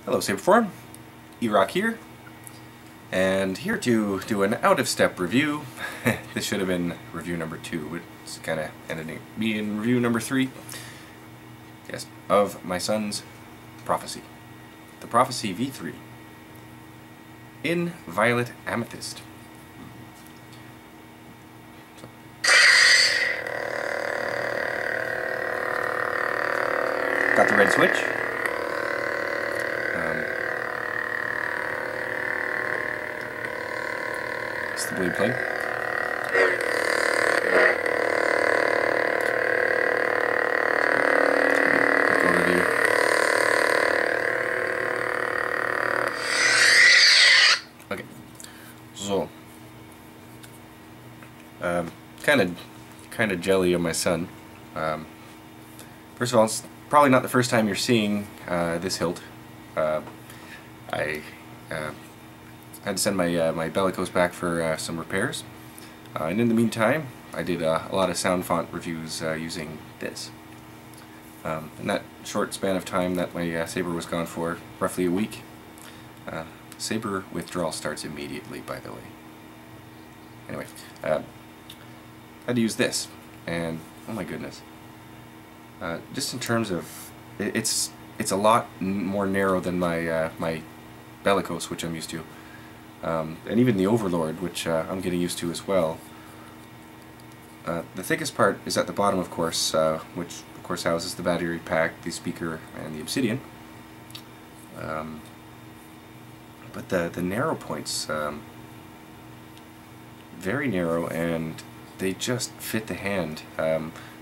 Hello Saberform, E-Rock here, and here to do an out-of-step review. This should have been review number 2, it's kind of ended up being review number 3. Yes, of my son's Prophecy. The Prophecy V3 in Violet Amethyst. Got the red switch. It's the blade plate. Okay, so kind of jelly of my son. First of all, it's probably not the first time you're seeing this hilt. I had to send my bellicose back for some repairs, and in the meantime I did a lot of sound font reviews using this. In that short span of time that my saber was gone for, roughly a week, saber withdrawal starts immediately, by the way. Anyway, I had to use this, and oh my goodness, just in terms of it's a lot more narrow than my my bellicose, which I'm used to. And even the Overlord, which I'm getting used to as well. The thickest part is at the bottom, of course, which of course houses the battery pack, the speaker, and the obsidian. But the narrow points, very narrow, and they just fit the hand.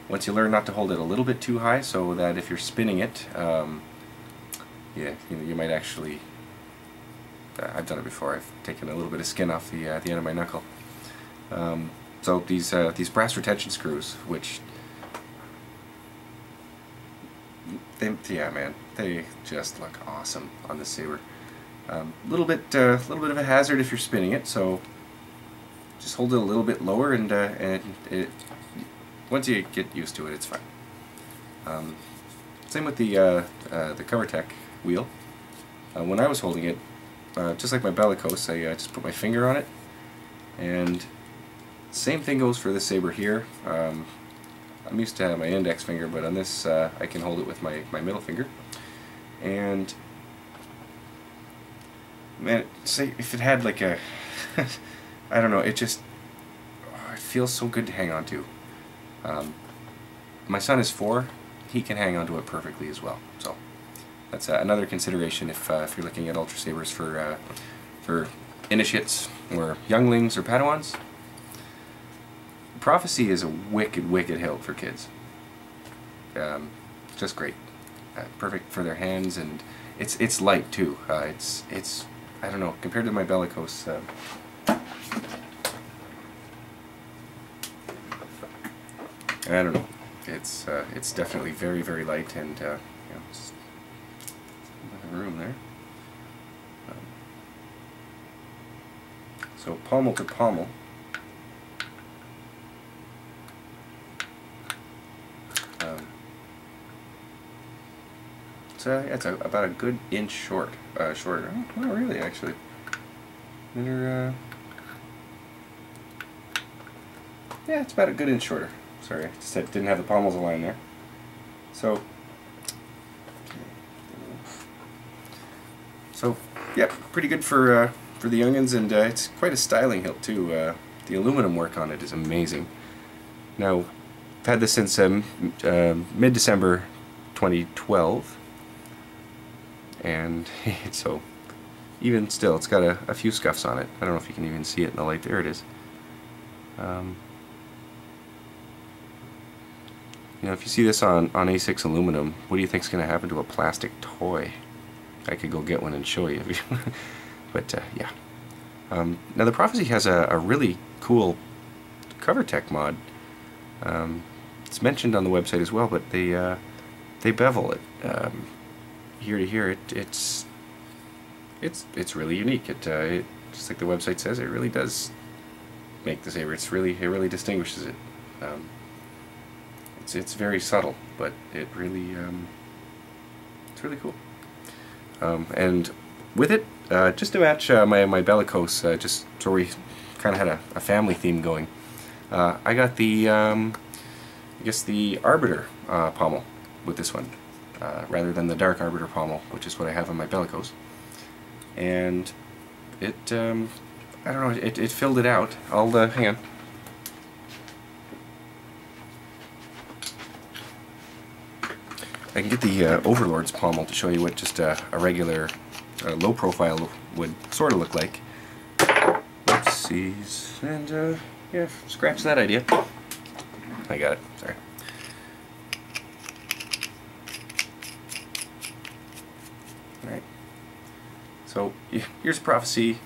Once you learn not to hold it a little bit too high, so that if you're spinning it, yeah, you might actually. I've done it before. I've taken a little bit of skin off the end of my knuckle. So these brass retention screws, which yeah, man, they just look awesome on the saber. Little bit of a hazard if you're spinning it, so just hold it a little bit lower, and once you get used to it, it's fine. Same with the CoverTech wheel. When I was holding it, just like my bellicose, I just put my finger on it, and same thing goes for the saber here. I'm used to have my index finger, but on this I can hold it with my middle finger. And man, say if it had like a I don't know, it feels so good to hang on to. My son is 4, he can hang on to it perfectly as well. So that's another consideration if you're looking at Ultrasabers for initiates or younglings or Padawans. Prophecy is a wicked hilt for kids. Just great, perfect for their hands, and it's light too. It's I don't know, compared to my bellicose. I don't know. It's definitely very light, and you know, just room there. So pommel to pommel. It's about a good inch shorter. Not really, actually. Yeah, it's about a good inch shorter. Sorry, I just didn't have the pommels aligned there. So yeah, pretty good for the youngins, and it's quite a styling hilt too. The aluminum work on it is amazing. Now, I've had this since mid-December 2012, and so even still, it's got a few scuffs on it. I don't know if you can even see it in the light. There it is. You know, if you see this on A6 aluminum, what do you think is going to happen to a plastic toy? I could go get one and show you. But yeah. Now the Prophecy has a really cool CoverTech mod. It's mentioned on the website as well, but they bevel it here to here. It's really unique. It just like the website says, it really does make the saber. It really distinguishes it. It's very subtle, but it's really cool. And with it, just to match my bellicose, just so we kind of had a family theme going, I got the, I guess the Arbiter pommel with this one, rather than the dark Arbiter pommel, which is what I have on my bellicose. And it, I don't know, it filled it out. I'll, hang on. I can get the Overlord's pommel to show you what just a regular low profile would sort of look like. Oopsies. And yeah, scratch that idea. I got it, sorry. Alright. So here's Prophecy,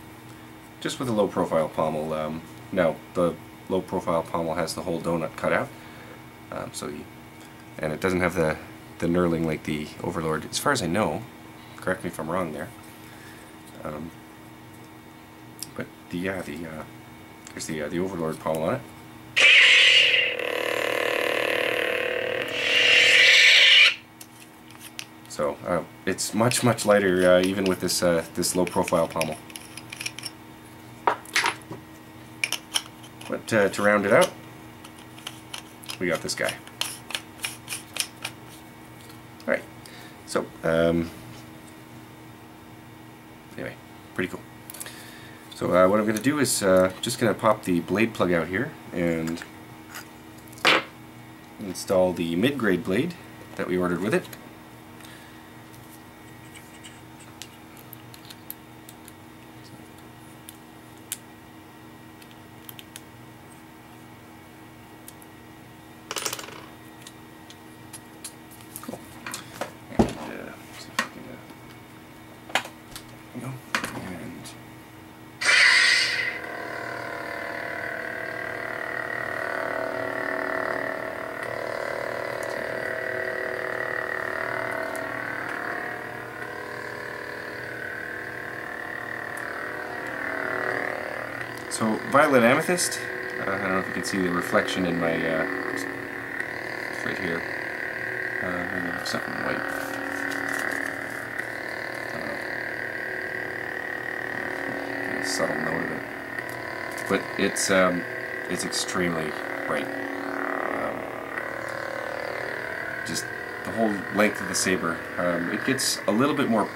just with a low profile pommel. Now, the low profile pommel has the whole donut cut out. And it doesn't have the knurling like the Overlord, as far as I know. Correct me if I'm wrong there. But here's the Overlord pommel on it. So it's much lighter even with this this low profile pommel. But to round it out, we got this guy. Alright, so anyway, pretty cool. So what I'm going to do is just going to pop the blade plug out here and install the mid-grade blade that we ordered with it. So Violet Amethyst, I don't know if you can see the reflection in my, it's right here, maybe something white, a subtle note of it, but it's extremely bright. Just the whole length of the saber, it gets a little bit more,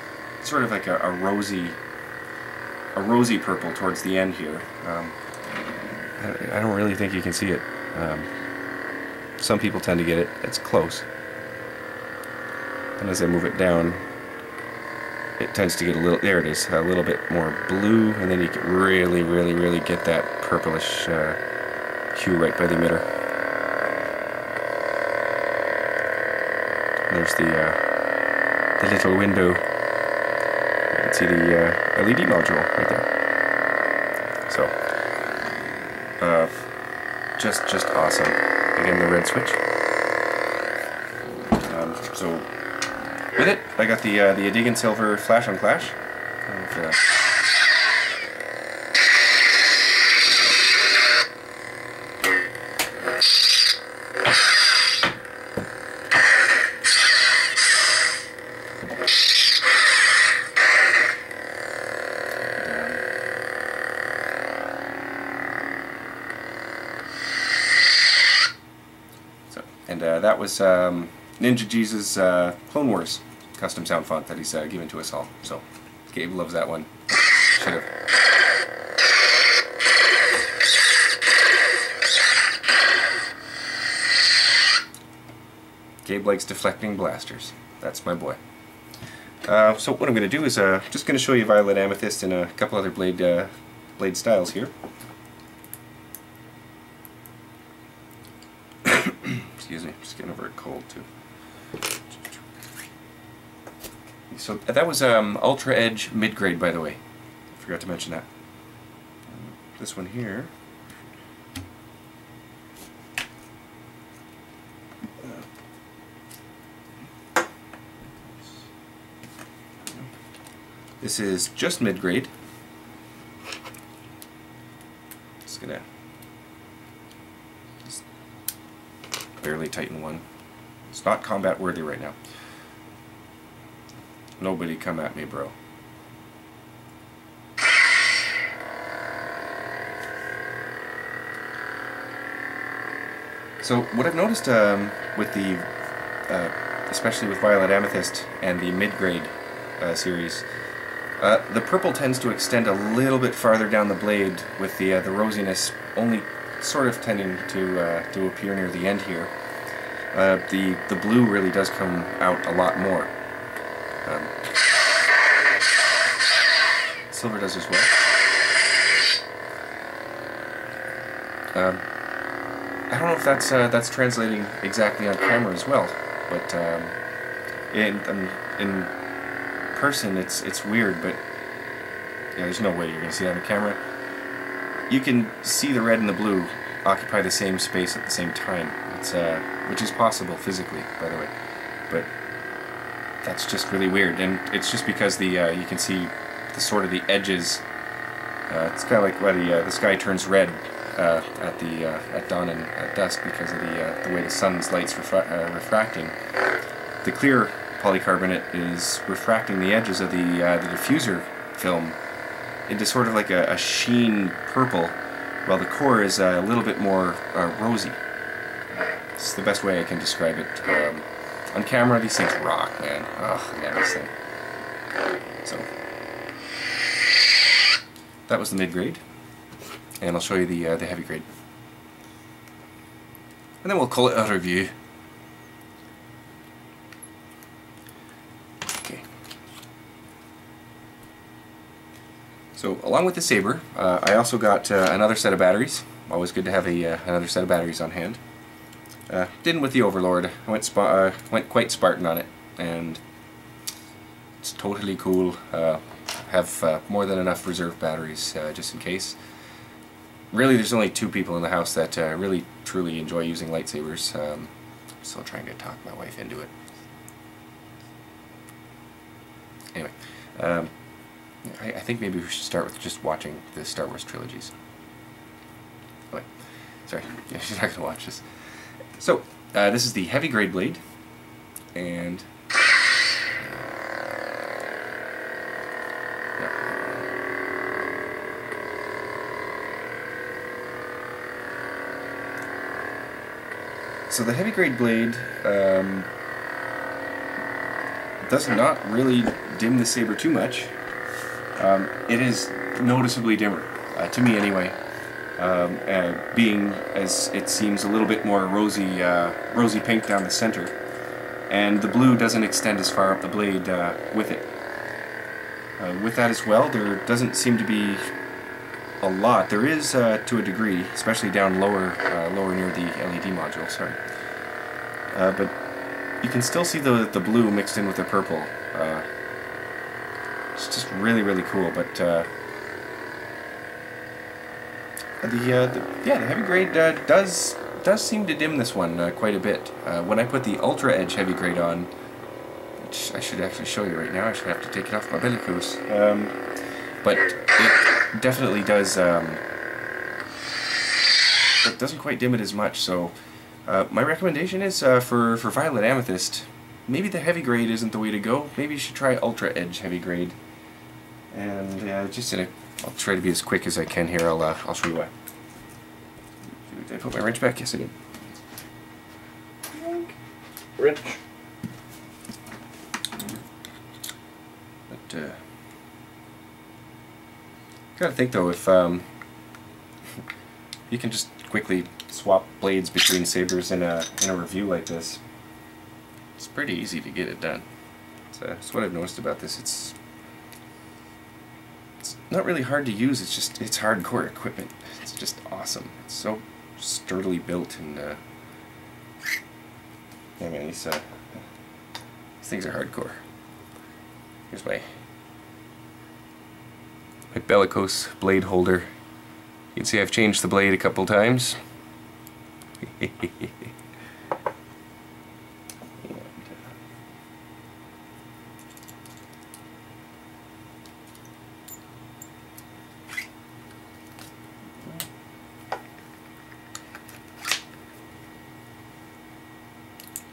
sort of like a rosy purple towards the end here. I don't really think you can see it. Some people tend to get it. It's close. And as I move it down, it tends to get a little, there it is, a little bit more blue, and then you can really get that purplish hue right by the emitter. And there's the little window. You can see the LED module right there. So, just awesome. Again, the red switch. So, with it, I got the Adigan Silver Flash on Clash. And that was Ninja Jesus Clone Wars custom sound font that he's given to us all. So Gabe loves that one. Should've. Gabe likes deflecting blasters. That's my boy. So what I'm going to do is just going to show you Violet Amethyst and a couple other blade styles here. Excuse me, just getting over a cold too. So that was Ultra Edge mid-grade, by the way. I forgot to mention that. This one here. This is just mid-grade. Just gonna barely tighten one. It's not combat worthy right now. Nobody come at me, bro. So what I've noticed with the, especially with Violet Amethyst and the mid-grade series, the purple tends to extend a little bit farther down the blade, with the rosiness only sort of tending to appear near the end here. The blue really does come out a lot more. Silver does as well. I don't know if that's translating exactly on camera as well, but in person it's weird. But yeah, there's no way you're gonna see that on camera. You can see the red and the blue occupy the same space at the same time. It's which is possible physically, by the way, but that's just really weird, and it's just because the you can see the sort of the edges. It's kind of like when the sky turns red at dawn and at dusk because of the way the sun's light's refracting. The clear polycarbonate is refracting the edges of the diffuser film into sort of like a sheen purple, while the core is a little bit more rosy. It's the best way I can describe it. On camera, these things rock, man. Oh, man, this thing. So that was the mid-grade, and I'll show you the heavy grade, and then we'll call it a review. Okay. So along with the saber, I also got another set of batteries. Always good to have another set of batteries on hand. Didn't with the Overlord. I went quite Spartan on it, and it's totally cool. Have more than enough reserve batteries just in case. Really, there's only 2 people in the house that really truly enjoy using lightsabers. Still trying to talk my wife into it. Anyway, I think maybe we should start with just watching the Star Wars trilogies. Oh, wait, sorry, yeah, she's not going to watch this. So, this is the heavy grade blade, and so the heavy grade blade does not really dim the saber too much. It is noticeably dimmer, to me anyway. Being as it seems a little bit more rosy pink down the center, and the blue doesn't extend as far up the blade with it. With that as well, there doesn't seem to be a lot. There is to a degree, especially down lower near the LED module. Sorry, but you can still see the blue mixed in with the purple. It's just really cool, but. The heavy grade does seem to dim this one quite a bit. When I put the Ultra Edge heavy grade on, which I should actually show you right now, I should have to take it off my bellicose, but it definitely does. It doesn't quite dim it as much. So my recommendation is for Violet Amethyst, maybe the heavy grade isn't the way to go. Maybe you should try Ultra Edge heavy grade, and just in a. I'll try to be as quick as I can here. I'll show you why. Did I put my wrench back? Yes, I did. Wrench. But gotta think though, if you can just quickly swap blades between sabers in a review like this, it's pretty easy to get it done. That's what I've noticed about this. It's not really hard to use, it's hardcore equipment. It's just awesome. It's so sturdily built, and yeah, man, these things are hardcore. Here's my bellicose blade holder. You can see I've changed the blade a couple times.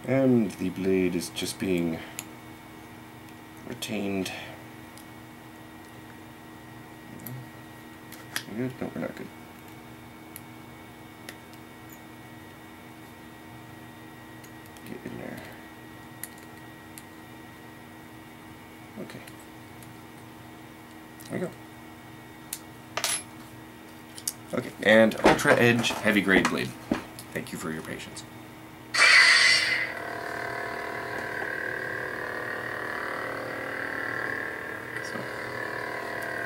And the blade is just being obtained. We good? No, we're not good. Get in there. Okay. There we go. Okay, and Ultra Edge Heavy Grade Blade. Thank you for your patience.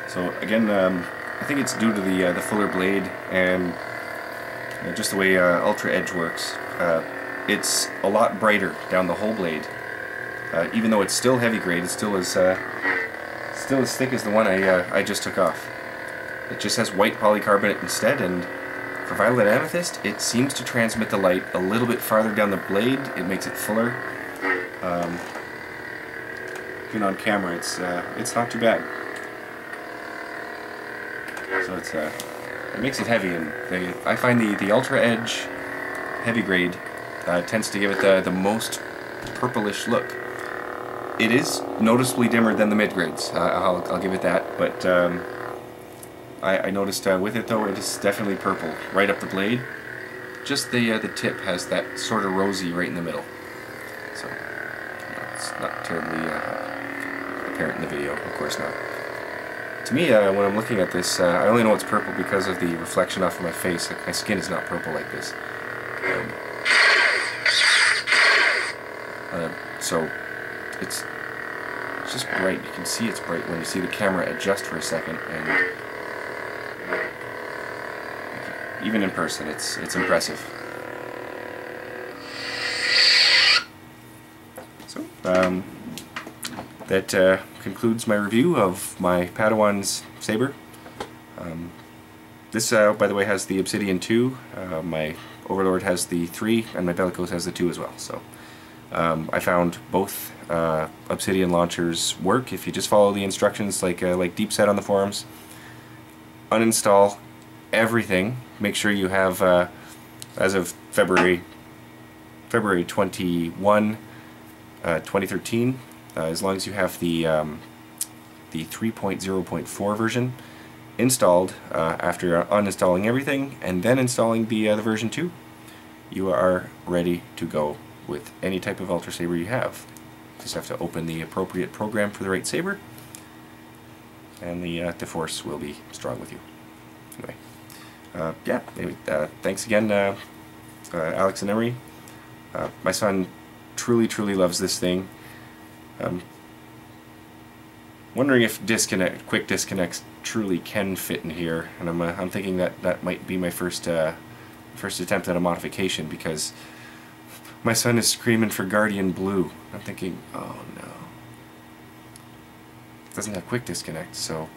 So again, I think it's due to the fuller blade and just the way Ultra Edge works. It's a lot brighter down the whole blade. Even though it's still heavy grade, it's still as thick as the one I just took off. It just has white polycarbonate instead, and for Violet Amethyst, it seems to transmit the light a little bit farther down the blade. It makes it fuller. Even on camera, it's not too bad. So it makes it heavy, and I find the Ultra Edge Heavy Grade tends to give it the most purplish look. It is noticeably dimmer than the mid grades. I'll give it that, but I noticed with it though, it is definitely purple right up the blade. Just the tip has that sort of rosy right in the middle. So it's not terribly apparent in the video, of course not. To me, when I'm looking at this, I only know it's purple because of the reflection off of my face. Like, my skin is not purple like this. So it's just bright. You can see it's bright when you see the camera adjust for a second, and even in person, it's impressive. So that concludes my review of my Padawan's saber. This, by the way, has the Obsidian 2. My Overlord has the 3, and my Bellicose has the 2 as well. So I found both Obsidian launchers work if you just follow the instructions like Deep said on the forums. Uninstall everything. Make sure you have, as of February 21, 2013, as long as you have the 3.0.4 version installed, after uninstalling everything and then installing the version 2, you are ready to go with any type of Ultra Saber you have. Just have to open the appropriate program for the right saber, and the force will be strong with you. Anyway, yeah. Anyway, thanks again, Alex and Emery. My son truly loves this thing. Wondering if quick disconnects truly can fit in here, and I'm thinking that might be my first attempt at a modification, because my son is screaming for Guardian Blue. I'm thinking, oh no, it doesn't have quick disconnect, so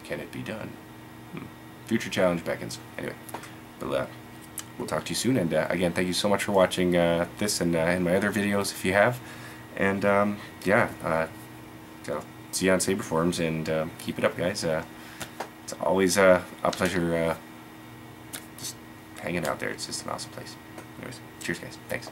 can it be done? Future challenge beckons. Anyway, but we'll talk to you soon, and again, thank you so much for watching this and my other videos if you have, and yeah, so see you on Saber Forums, and keep it up, guys. It's always a pleasure just hanging out there. It's just an awesome place. Anyways, cheers guys, thanks.